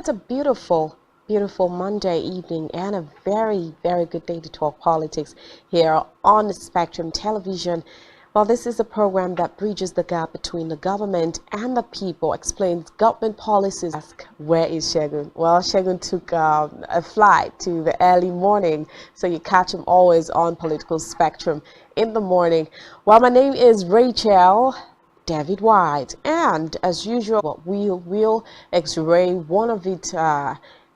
It's a beautiful, beautiful Monday evening and a very, very good day to talk politics here on Spectrum Television. Well, this is a program that bridges the gap between the government and the people, explains government policies. Ask, where is Shegun? Well, Shegun took a flight to the early morning, so you catch him always on Political Spectrum in the morning. Well, my name is Rachel David White, and as usual, we'll x-ray one of it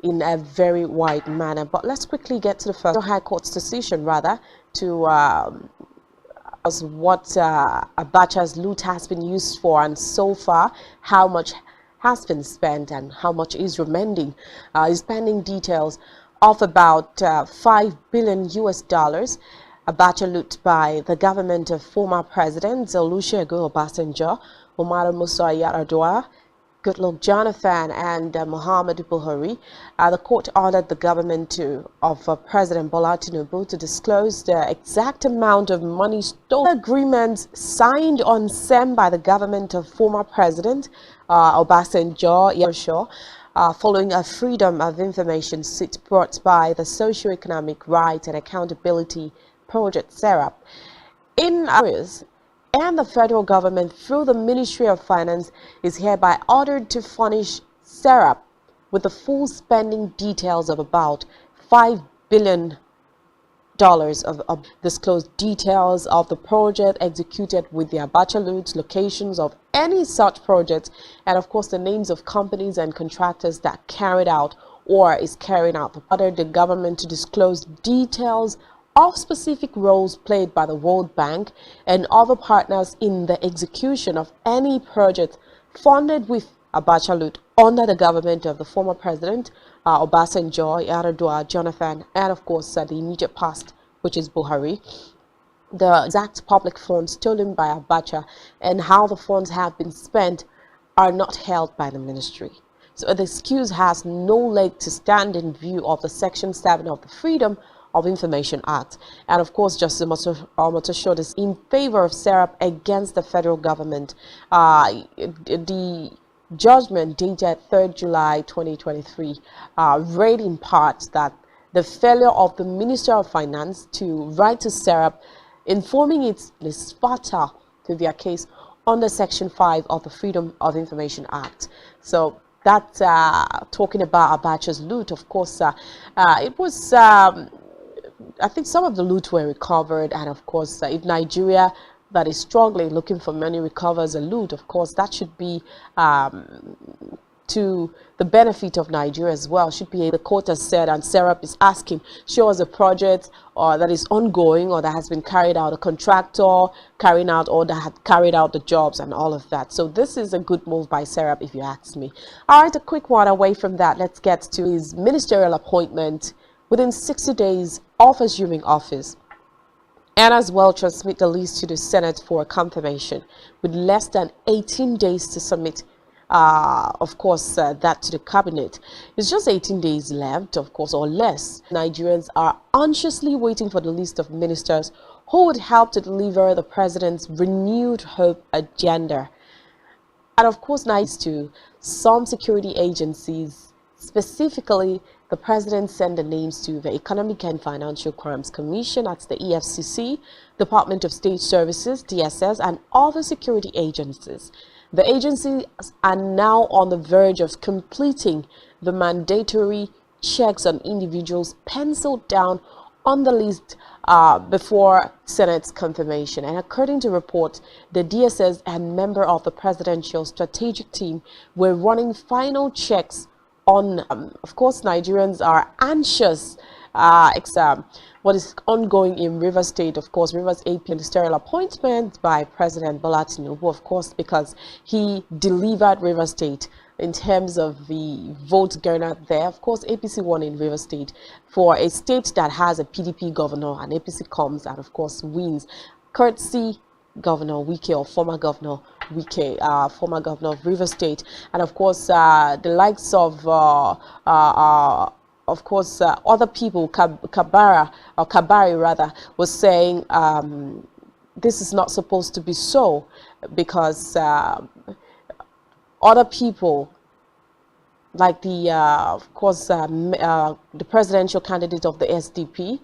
in a very wide manner. But let's quickly get to the first High Court's decision, rather, to as what Abacha's loot has been used for, and so far how much has been spent and how much is remaining. Is pending details of about $5 billion US. Abacha loot by the government of former Presidents Olusegun Obasanjo, Umaru Musa Yar'Adua, Goodluck Jonathan, and Muhammadu Buhari. The court ordered the government of President Bola Tinubu to disclose the exact amount of money stolen. Agreements signed on SEM by the government of former President Obasanjo, following a Freedom of Information suit brought by the Socio-Economic Rights and Accountability Project SERAP. In areas, and the federal government through the Ministry of Finance is hereby ordered to furnish SERAP with the full spending details of about $5 billion of disclosed details of the project executed with the Abacha loot, locations of any such projects, and of course the names of companies and contractors that carried out or is carrying out. Ordered the government to disclose details of specific roles played by the World Bank and other partners in the execution of any project funded with Abacha loot under the government of the former President Obasanjo, Yar'Adua, Jonathan, and of course the immediate past, which is Buhari. The exact public funds stolen by Abacha and how the funds have been spent are not held by the ministry. So the excuse has no leg to stand in view of the Section 7 of the Freedom of Information Act. And of course, Justice Omotosho is in favor of SERAP against the federal government. The judgment dated 3rd July 2023 read in part that the failure of the Minister of Finance to write to SERAP informing it is fatal to their case under Section 5 of the Freedom of Information Act. So that's talking about Abacha's loot. Of course, it was I think some of the loot were recovered, and of course if Nigeria that is struggling looking for money recovers a loot, of course that should be to the benefit of Nigeria as well. Should be, the court has said, and SERAP is asking, show us a project or that is ongoing or that has been carried out, a contractor carrying out or that had carried out the jobs and all of that. So this is a good move by SERAP if you ask me. All right, a quick one away from that. Let's get to his ministerial appointment within 60 days of assuming office, and as well transmit the list to the Senate for confirmation with less than 18 days to submit of course that to the cabinet. It's just 18 days left, of course, or less. Nigerians are anxiously waiting for the list of ministers who would help to deliver the president's renewed hope agenda. And of course, nice to some security agencies, specifically the president sent the names to the Economic and Financial Crimes Commission, that's the EFCC, Department of State Services, DSS, and other security agencies. The agencies are now on the verge of completing the mandatory checks on individuals penciled down on the list before Senate's confirmation. And according to reports, the DSS and member of the presidential strategic team were running final checks on, of course, Nigerians are anxious. What is ongoing in Rivers State, of course, Rivers AP ministerial appointment by President Bola Tinubu, of course, because he delivered Rivers State in terms of the votes garnered there. Of course, APC won in Rivers State for a state that has a PDP governor, and APC comes and, of course, wins, courtesy Governor Wike, or former Governor Wike, former Governor of Rivers State, and of course the likes of course other people, Kabari rather, was saying this is not supposed to be so, because other people like of course, the presidential candidate of the SDP,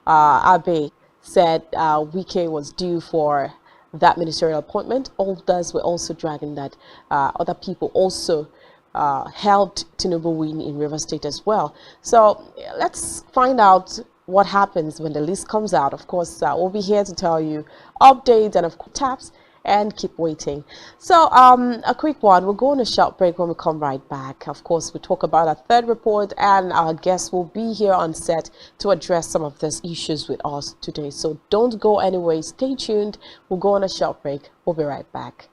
Abe, said Wike was due for that ministerial appointment. Others were also dragging that other people also helped Tinubu win in River State as well. So let's find out what happens when the list comes out. Of course, we'll be here to tell you updates and of course taps, and keep waiting. So a quick one, we'll go on a short break. When we come right back, of course, we'll talk about our third report, and our guests will be here on set to address some of these issues with us today. So don't go anywhere, stay tuned. We'll go on a short break. We'll be right back.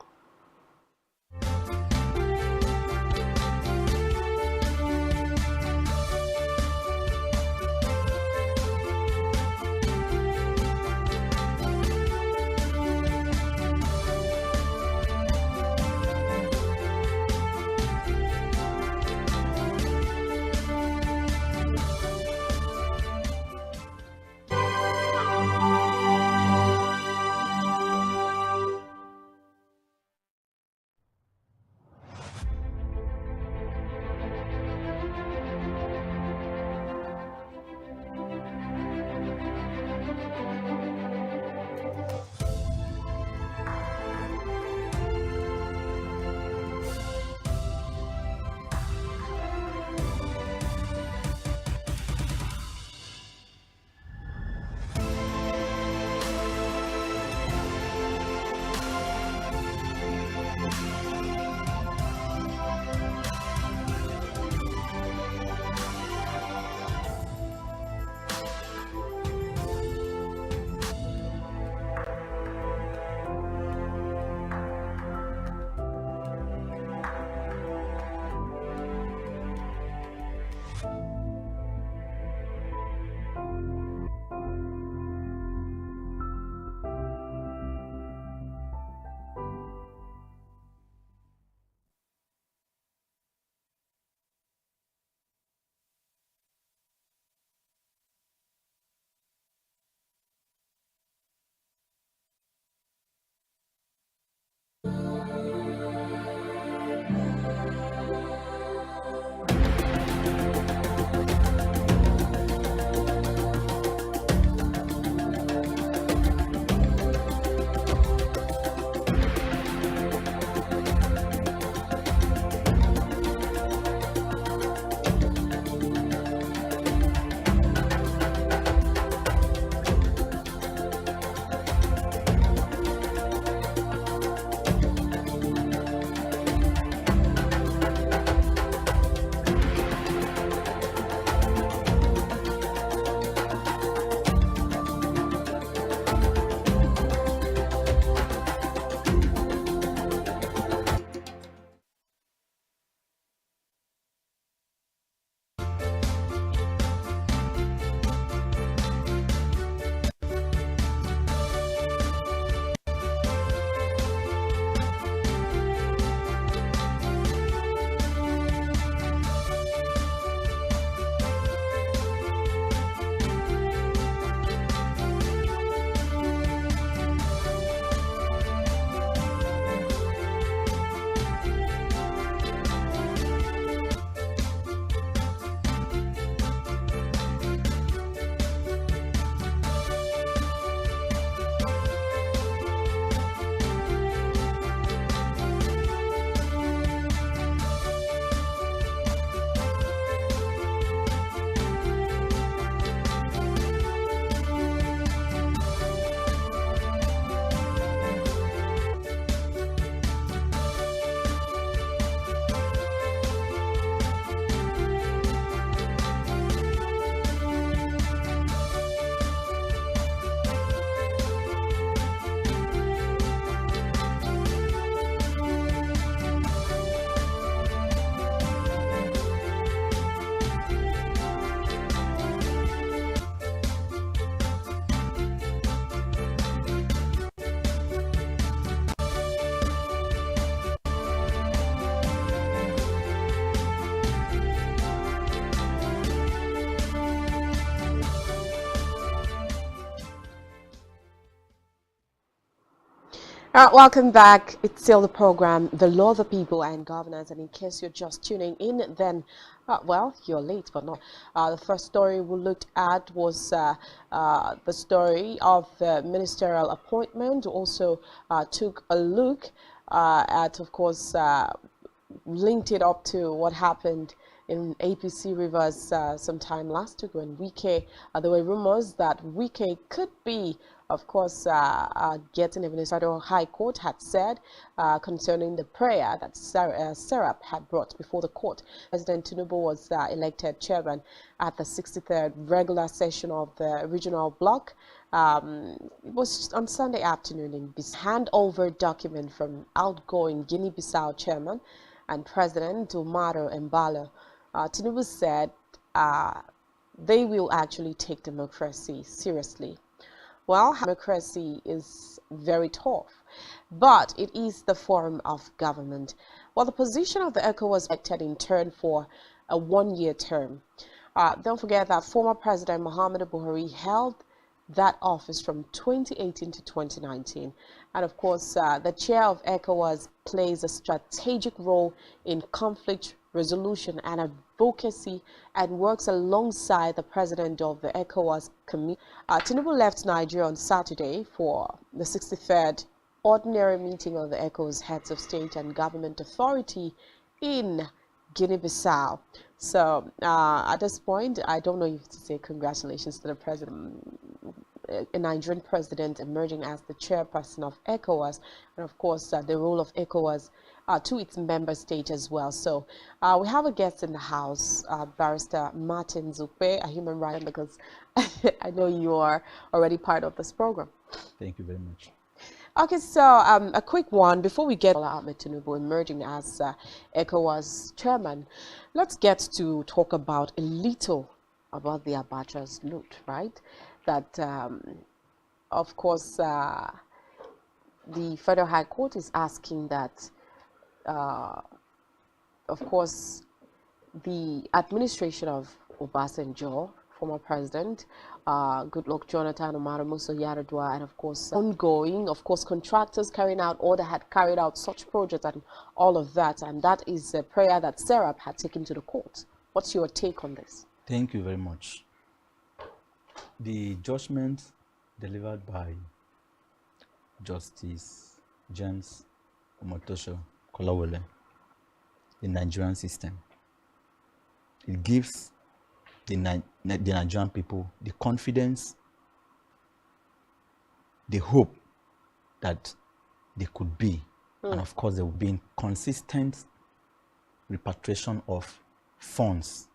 Welcome back. It's still the program, The Law, the People and Governance. And in case you're just tuning in, then, well, you're late, but not. The first story we looked at was the story of the ministerial appointment. Also took a look at, of course, linked it up to what happened in APC Rivers sometime last week when Wike, there were rumors that Wike could be, of course, getting a ministerial high court had said concerning the prayer that Serap had brought before the court. President Tinubu was elected chairman at the 63rd regular session of the regional bloc. It was on Sunday afternoon in this handover document from outgoing Guinea-Bissau chairman and President Umaru Embalo. Tinubu said they will actually take democracy seriously. Well, democracy is very tough, but it is the form of government. Well, the position of the ECO was elected in turn for a one-year term. Don't forget that former President Muhammadu Buhari held that office from 2018 to 2019. And of course, the chair of ECOWAS plays a strategic role in conflict resolution and advocacy and works alongside the president of the ECOWAS committee. Tinubu left Nigeria on Saturday for the 63rd ordinary meeting of the ECOWAS heads of state and government authority in Guinea-Bissau. So at this point, I don't know if to say congratulations to the president, a Nigerian president emerging as the chairperson of ECOWAS, and of course the role of ECOWAS to its member state as well. So we have a guest in the house, Barrister Martin Zupe, a human rights, because I know you are already part of this program. Thank you very much. Okay, so a quick one before we get Ahmed Tinubu emerging as ECOWAS chairman. Let's get to talk about a little about the Abacha's loot, right? That, of course, the Federal High Court is asking that, of course, the administration of Obasanjo, former president, Goodluck Jonathan, Omar Musa Yar'Adua, and of course ongoing, of course, contractors carrying out or that had carried out such projects and all of that, and that is a prayer that Serap had taken to the court. What's your take on this? Thank you very much. The judgment delivered by Justice James Omotosho Kolawole, the Nigerian system, it gives the Nigerian people the confidence, the hope that they could be, and of course there will be consistent repatriation of funds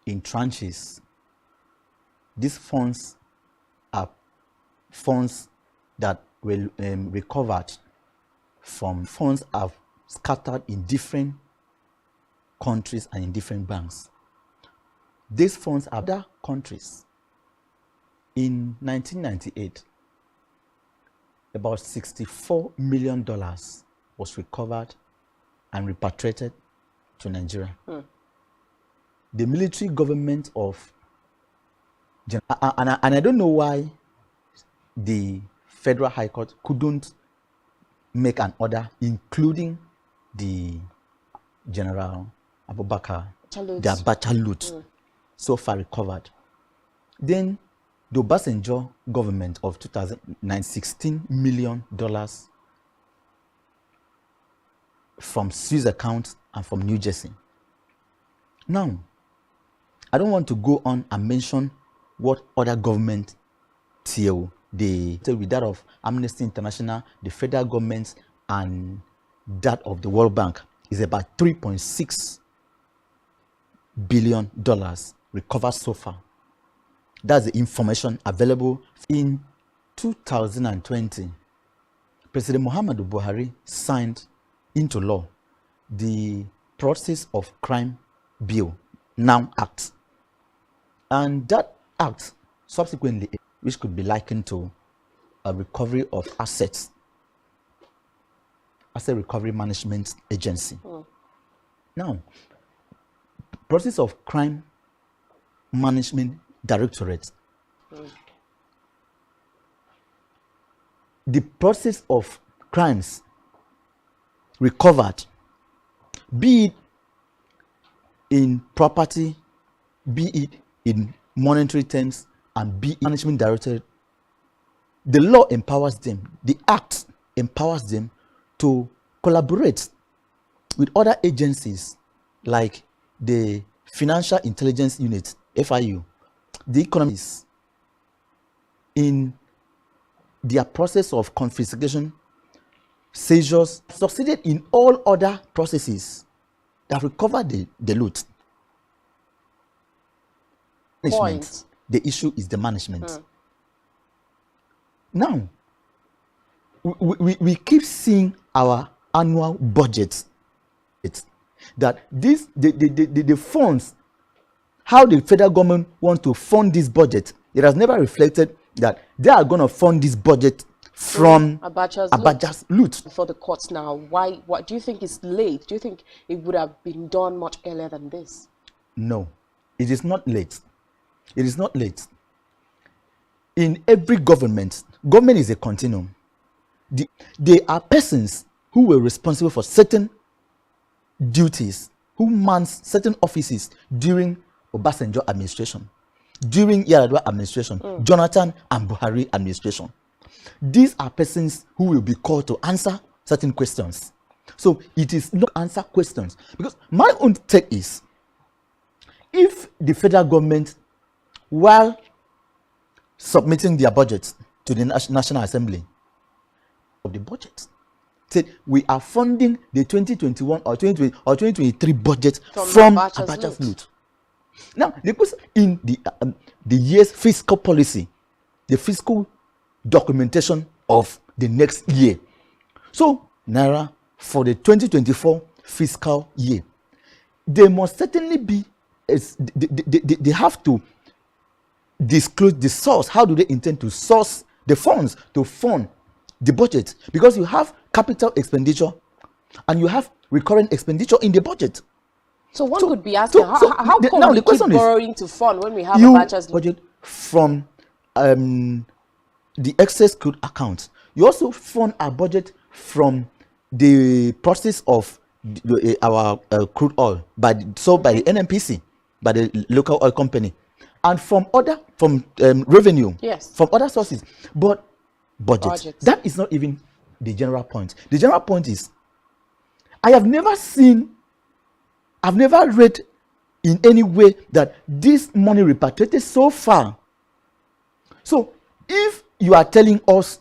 in tranches. These funds are funds that were recovered from funds are scattered in different countries and in different banks. These funds are other countries. In 1998, about $64 million was recovered and repatriated to Nigeria. The military government of and I don't know why the Federal High Court couldn't make an order including the General Abubakar, the Abacha loot, so far recovered. Then the Obasanjo government of 2009, $16 million from Swiss accounts and from New Jersey. Now, I don't want to go on and mention what other government till with that of Amnesty International, the federal government, and that of the World Bank is about $3.6 billion recovered so far. That's the information available. In 2020, President Muhammadu Buhari signed into law the Process of Crime Bill, now Act. And that act subsequently, which could be likened to a recovery of assets, Asset Recovery Management Agency. Now, Process of Crime Management Directorate the process of crimes recovered, be it in property, be it in monetary terms, and be it management directorate, the law empowers them, the act empowers them to collaborate with other agencies like the Financial Intelligence Unit, FIU, the economists, in their process of confiscation, seizures, succeeded in all other processes that recover the loot. Management. The issue is the management. Now, we keep seeing our annual budgets that the funds, how the federal government wants to fund this budget, it has never reflected that they are going to fund this budget from Abacha's loot. For the courts now, why? What do you think is late? Do you think it would have been done much earlier than this? No, it is not late. It is not late. In every government is a continuum. There are persons who were responsible for certain duties, who mans certain offices during Obasanjo administration, during Yar'Adua administration, Jonathan and Buhari administration. These are persons who will be called to answer certain questions. So it is not answer questions. Because my own take is, if the federal government, while submitting their budget to the National Assembly, of the budget, said we are funding the 2021 or 2020 or 2023 budget from Abacha's loot. Now, the question in the year's fiscal policy, the fiscal documentation of the next year. So, Naira, for the 2024 fiscal year, they must certainly be, they have to disclose the source. How do they intend to source the funds to fund the budget? Because you have capital expenditure and you have recurrent expenditure in the budget. So one could be asking, how come we keep borrowing to fund when we have Abacha's budget from the excess crude account? You also fund our budget from the process of our crude oil by the NNPC, by the local oil company, and from revenue, from other sources. But budget, that is not even the general point. The general point is, I have never read in any way that this money repatriated so far. So if you are telling us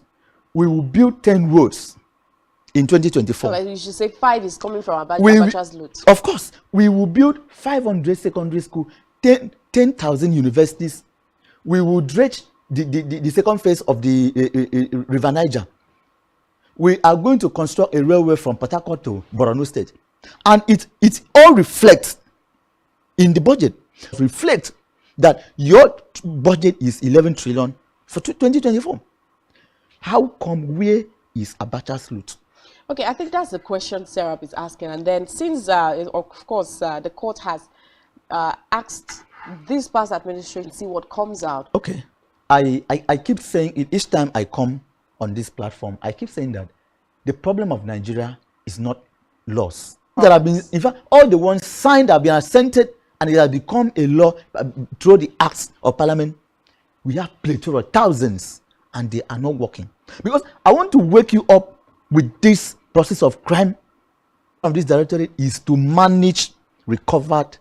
we will build 10 roads in 2024, so you should say 5 is coming from Abacha's loot. Of course, we will build 500 secondary schools, 10,000 universities. We will dredge the second phase of the River Niger. We are going to construct a railway from Port Harcourt to Borno State. And it all reflects in the budget. Reflect that your budget is 11 trillion for 2024. How come, where is Abacha's loot? Okay, I think that's the question Serap is asking. And then since, of course, the court has asked this past administration to see what comes out. Okay. I keep saying it each time I come on this platform. I keep saying that the problem of Nigeria is not laws. There have been, in fact, all the ones signed have been assented and it has become a law through the acts of parliament. We have plethora, thousands, and they are not working. Because I want to wake you up with this process of crime of this directorate is to manage recovered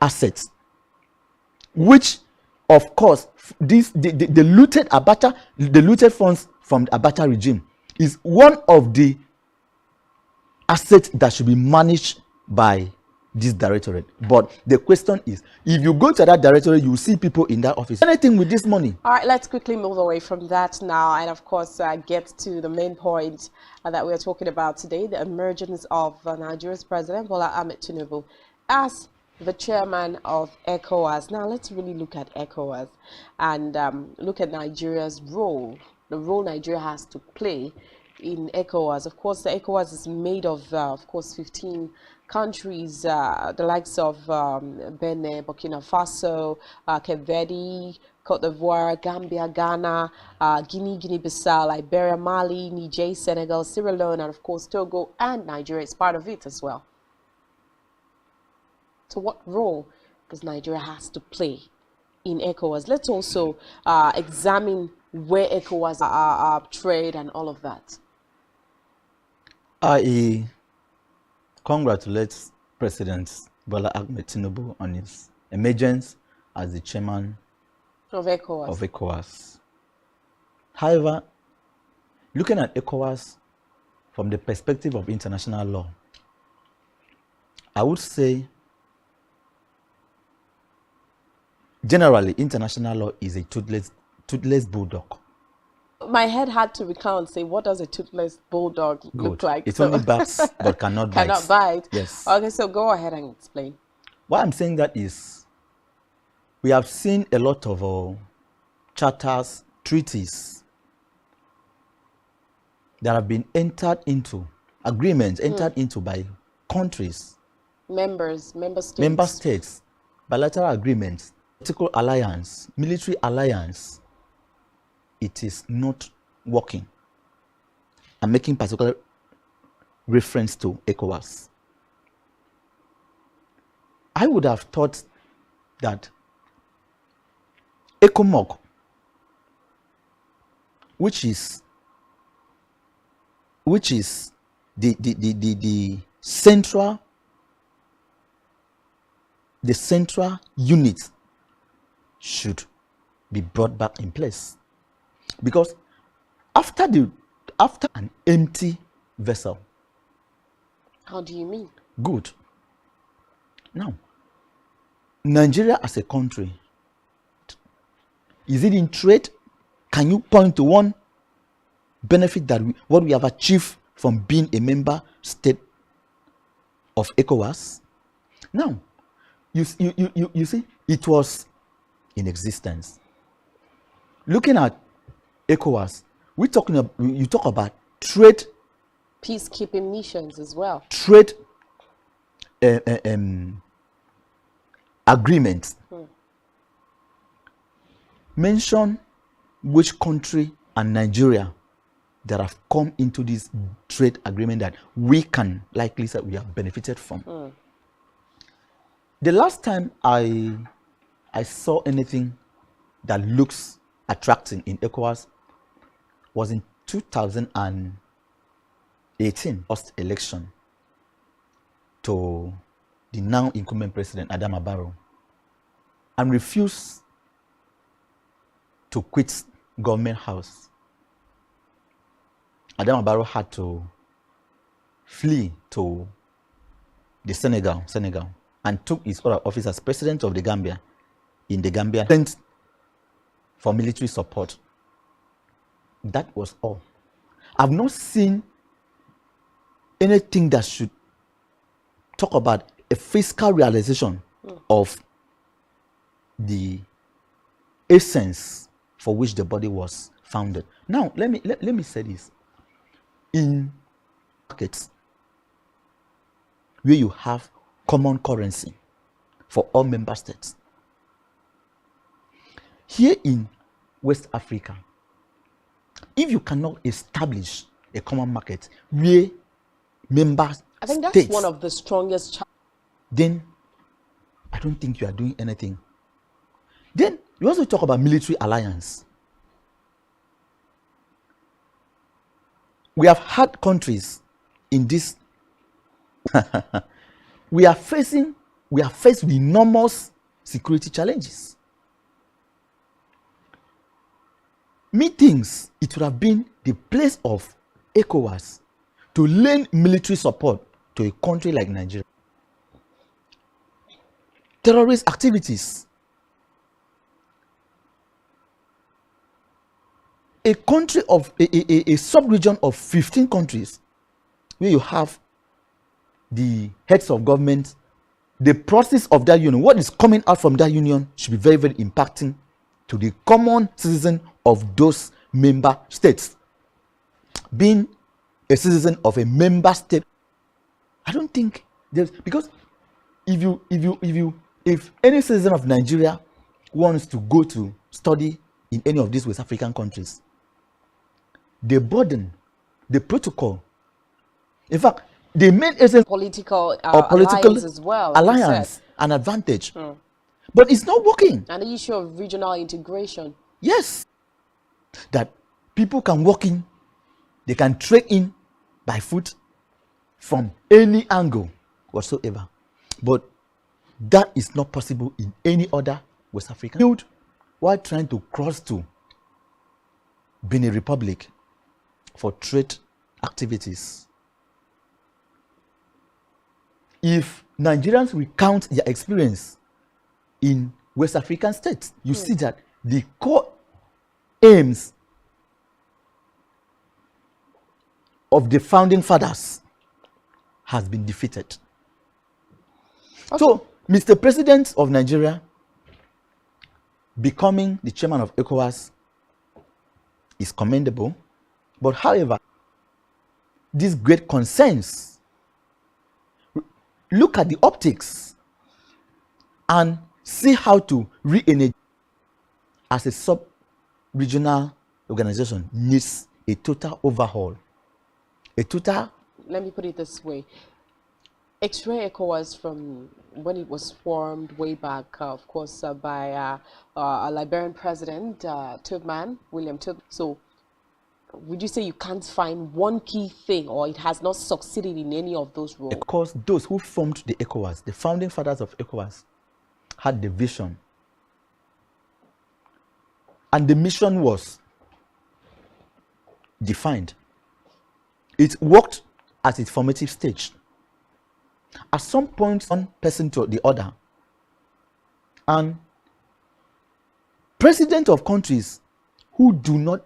assets, which, of course, the looted Abacha, the looted funds from the Abacha regime is one of the assets that should be managed by this directorate. But the question is, if you go to that directorate, you see people in that office. Anything with this money? All right, let's quickly move away from that now and, of course, get to the main point that we're talking about today, the emergence of Nigeria's President Bola Ahmed Tinubu as the chairman of ECOWAS. Now, let's really look at ECOWAS and look at Nigeria's role, the role Nigeria has to play in ECOWAS. Of course, the ECOWAS is made of course, 15 countries, the likes of Benin, Burkina Faso, Cape Verde, Cote d'Ivoire, Gambia, Ghana, Guinea, Guinea-Bissau, Liberia, Mali, Niger, Senegal, Sierra Leone, and of course Togo and Nigeria is part of it as well. So what role does Nigeria has to play in ECOWAS? Let's also examine where ECOWAS are trade and all of that. I congratulate President Bola Ahmed Tinubu on his emergence as the chairman Of ECOWAS. of ECOWAS. However, looking at ECOWAS from the perspective of international law, I would say generally international law is a toothless bulldog. My head had to recount, say, what does a toothless bulldog look like? It only barks but cannot bite. Cannot bite. Yes. Okay, so go ahead and explain. Why I'm saying that is, we have seen a lot of charters, treaties that have been entered into, agreements entered into by countries, member states, bilateral agreements, political alliance, military alliance. It is not working. I'm making particular reference to ECOWAS. I would have thought that ECOMOG, which is the central unit, should be brought back in place, because after an empty vessel. How do you mean? Good. Now, Nigeria as a country, is it in trade? Can you point to one benefit that what we have achieved from being a member state of ECOWAS? Now, you see, it was in existence. Looking at ECOWAS, you talk about trade, peacekeeping missions as well. Trade agreements. Mention which country and Nigeria that have come into this trade agreement that we can likely say we have benefited from. The last time I saw anything that looks attractive in ECOWAS was in 2018, post election to the now incumbent president Adama Barrow, and refused to quit government house. Adama Barrow had to flee to the Senegal, and took his other office as president of the Gambia in the Gambia for military support. That was all. I've not seen anything that should talk about a fiscal realization of the essence for which the body was founded. Now, let me say this. In markets where you have common currency for all member states, here in West Africa, if you cannot establish a common market where members, I think that's states, one of the strongest. Then I don't think you are doing anything. Then you also talk about military alliance. We have had countries in this. we are faced with enormous security challenges. Meetings, it would have been the place of ECOWAS to lend military support to a country like Nigeria. Terrorist activities. A country of a sub-region of 15 countries where you have the heads of government, the process of that union, what is coming out from that union should be very, very impacting to the common citizen of those member states. Being a citizen of a member state. I don't think there's, because if any citizen of Nigeria wants to go to study in any of these West African countries, the burden, the protocol, in fact, the main essence Political or political alliance as well, like you said. alliance, an advantage, but it's not working. And the issue of regional integration. Yes, that people can walk in, they can trek in by foot from any angle whatsoever, but that is not possible in any other West African field. While trying to cross to Benin Republic for trade activities. If Nigerians recount their experience in West African states, you see that the core aims of the founding fathers has been defeated. Okay. So, Mr. President of Nigeria becoming the chairman of ECOWAS is commendable, but however, these great concerns, look at the optics and see how to re-energize as a sub-regional organization needs a total overhaul. Let me put it this way. X-ray ECOWAS, from when it was formed way back, of course, by a Liberian president, William Tubman. So would you say you can't find one key thing, or it has not succeeded in any of those roles? Of course, those who formed the ECOWAS, the founding fathers of ECOWAS, had the vision. And the mission was defined. It worked at its formative stage. At some point, one person to the other. And presidents of countries who do not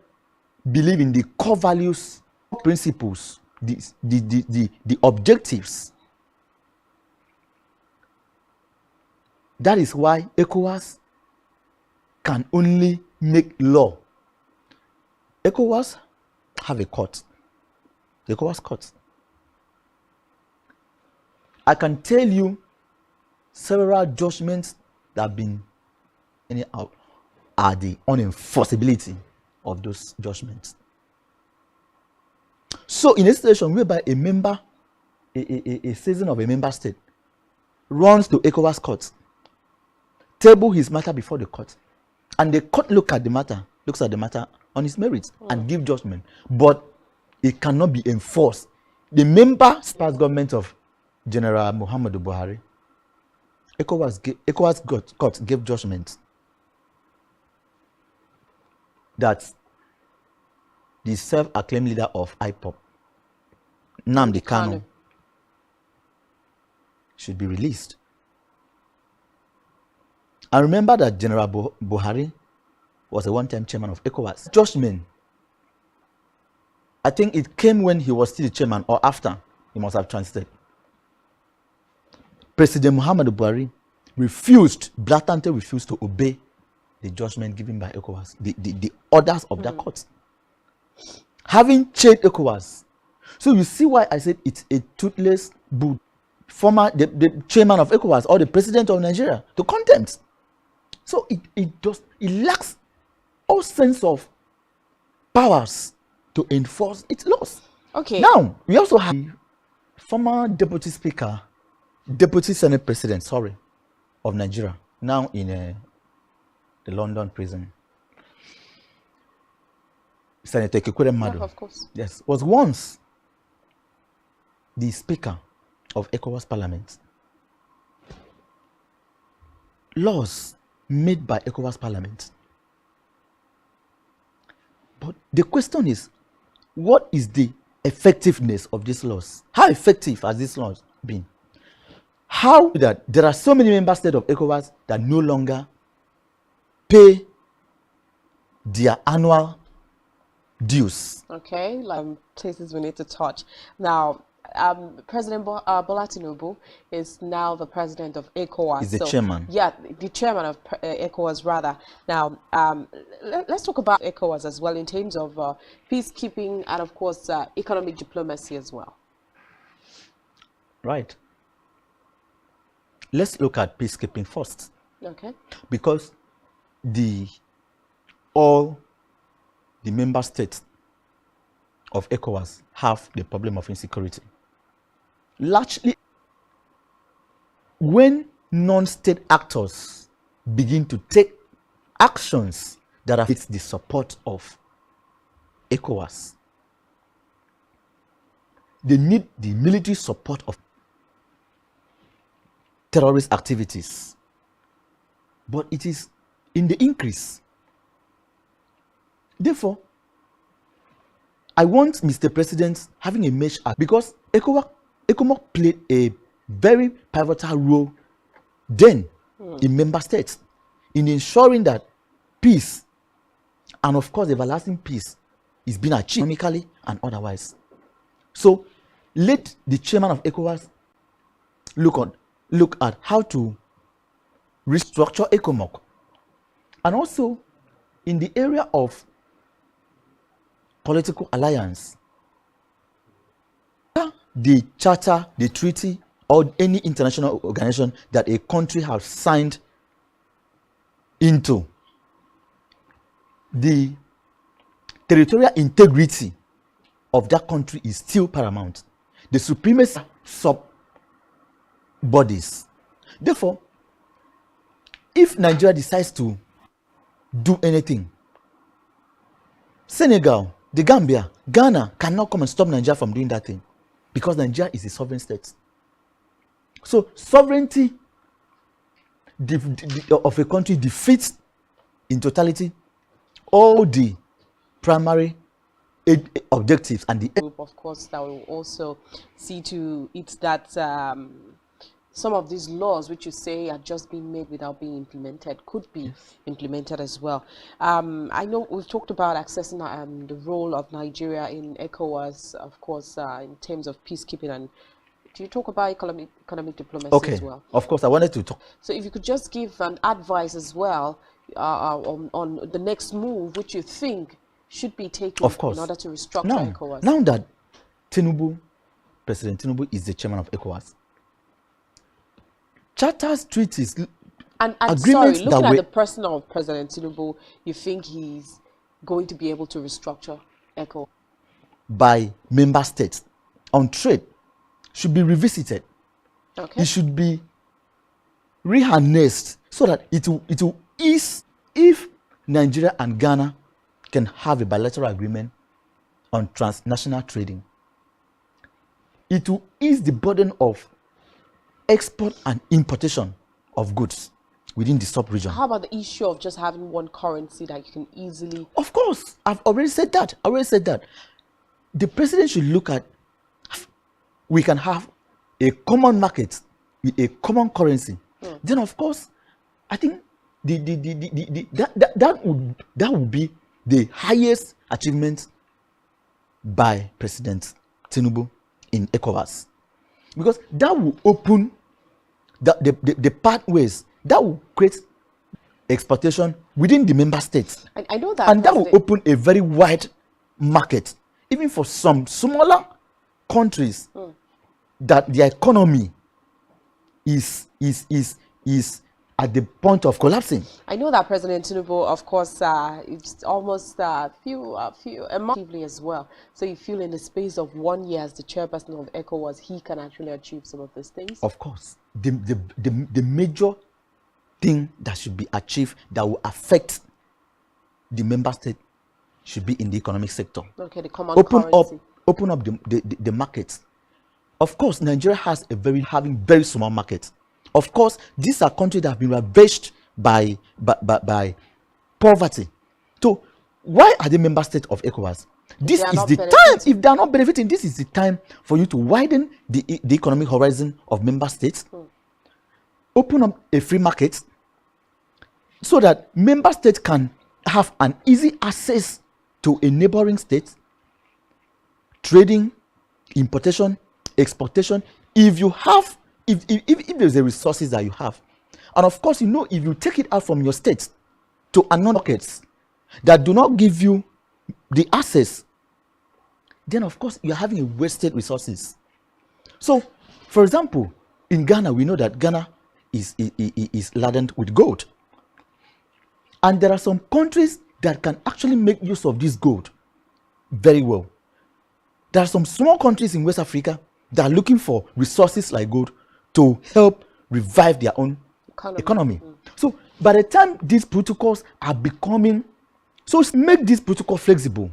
believe in the core values, principles, the objectives. That is why ECOWAS can only make law. ECOWAS have a court, the ECOWAS court. I can tell you several judgments that have been anyhow are the unenforceability of those judgments. So in a situation whereby a member, a citizen of a member state runs to ECOWAS court, table his matter before the court, and the court looks at the matter on its merits and give judgment, but it cannot be enforced. The member state government of General Muhammadu Buhari, ECOWAS court gave judgment that the self-acclaimed leader of IPOP, Nnamdi Kanu, should be released. I remember that General Buhari was a one-time chairman of ECOWAS. Judgment, I think it came when he was still the chairman or after he must have transited. President Muhammadu Buhari blatantly refused to obey the judgment given by ECOWAS, the orders of that court. Having changed ECOWAS. So you see why I said it's a toothless boot. The chairman of ECOWAS or the president of Nigeria to contempt. So it lacks all sense of powers to enforce its laws. Okay. Now, we also have former deputy senate president, of Nigeria, now in the London prison. Senator Kekwere Madu, of course. Yes, was once the speaker of ECOWAS Parliament. Laws made by ECOWAS Parliament. But the question is, what is the effectiveness of these laws? How effective has these laws been? How that there are so many member states of ECOWAS that no longer pay their annual dues. Okay, like places we need to touch. Now, President Bola Tinubu is now the president of ECOWAS. Is the chairman. Yeah, the chairman of ECOWAS, rather. Now, let's talk about ECOWAS as well in terms of peacekeeping and, of course, economic diplomacy as well. Right. Let's look at peacekeeping first. Okay. Because all the member states of ECOWAS have the problem of insecurity. Largely, when non-state actors begin to take actions that affect the support of ECOWAS, they need the military support of terrorist activities. But it is in the increase. Therefore, I want Mr. President having a measure because ECOWAS played a very pivotal role then in member states in ensuring that peace and, of course, everlasting peace is being achieved economically and otherwise. So let the chairman of ECOWAS look at how to restructure ECOMOC, and also in the area of political alliance, the charter, the treaty, or any international organization that a country has signed into, the territorial integrity of that country is still paramount. The supremacy sub bodies. Therefore, if Nigeria decides to do anything, Senegal, the Gambia, Ghana cannot come and stop Nigeria from doing that thing because Nigeria is a sovereign state. So sovereignty of a country defeats in totality all the primary objectives and the group, of course, that will also see to it that some of these laws which you say are just being made without being implemented could be implemented as well. I know we've talked about accessing the role of Nigeria in ECOWAS, of course, in terms of peacekeeping, and do you talk about economic diplomacy as well? Of course, I wanted to talk. So if you could just give an advice as well on the next move which you think should be taken in order to restructure ECOWAS. Now that President Tinubu is the chairman of ECOWAS, charters, treaties, and sorry, looking at the person of President Tinubu, you think he's going to be able to restructure ECOWAS? By member states on trade should be revisited. Okay. It should be reharnessed so that it will ease. If Nigeria and Ghana can have a bilateral agreement on transnational trading, it will ease the burden of export and importation of goods within the sub-region. How about the issue of just having one currency that you can easily... Of course, I've already said that. The president should look at, we can have a common market with a common currency. Then, of course, I think that would be the highest achievement by President Tinubu in ECOWAS, because that will open the pathways, that will create exportation within the member states. I know that, and that will open a very wide market, even for some smaller countries that their economy is at the point of collapsing. I know that President Tinubu, of course, it's almost emotively as well. So you feel in the space of 1 year as the chairperson of ECOWAS, he can actually achieve some of these things? Of course. The major thing that should be achieved that will affect the member state should be in the economic sector. Okay, the common currency. Open up the markets. Of course, Nigeria has having very small markets. Of course, these are countries that have been ravaged by poverty. So why are they member states of ECOWAS? This is the time. If they are not benefiting, this is the time for you to widen the economic horizon of member states. Open up a free market so that member states can have an easy access to a neighboring state, trading, importation, exportation if you have, if there's a resources that you have. And of course, you know, if you take it out from your state to another markets that do not give you the access, then of course you're having a wasted resources. So, for example, in Ghana, we know that Ghana is laden with gold. And there are some countries that can actually make use of this gold very well. There are some small countries in West Africa that are looking for resources like gold to help revive their own economy. So by the time these protocols are becoming, so make this protocol flexible,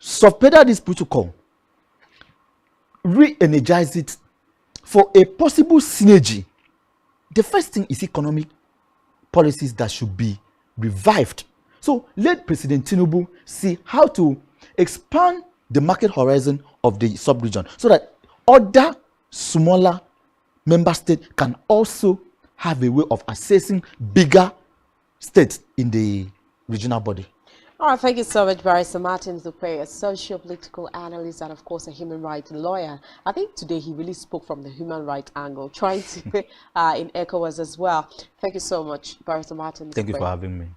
subpedal this protocol, re-energize it for a possible synergy. The first thing is economic policies that should be revived. So let President Tinubu see how to expand the market horizon of the sub-region so that other smaller member states can also have a way of accessing bigger states in the regional body. All right, thank you so much, Barrister Martin Zupe, a socio-political analyst and, of course, a human rights lawyer. I think today he really spoke from the human rights angle, trying to in ECOWAS as well. Thank you so much, Barrister Martin Zupe. Thank you for having me.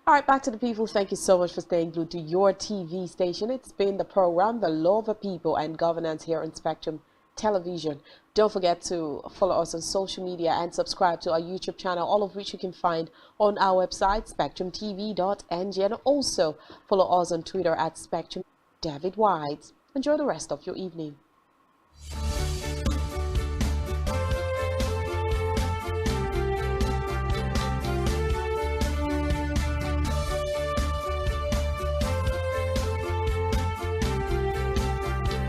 All right, back to the people. Thank you so much for staying glued to your TV station. It's been the program, The Law of the People and Governance here on Spectrum Television. Don't forget to follow us on social media and subscribe to our YouTube channel, all of which you can find on our website, spectrumtv.ng, and also follow us on Twitter at Spectrum David White. Enjoy the rest of your evening.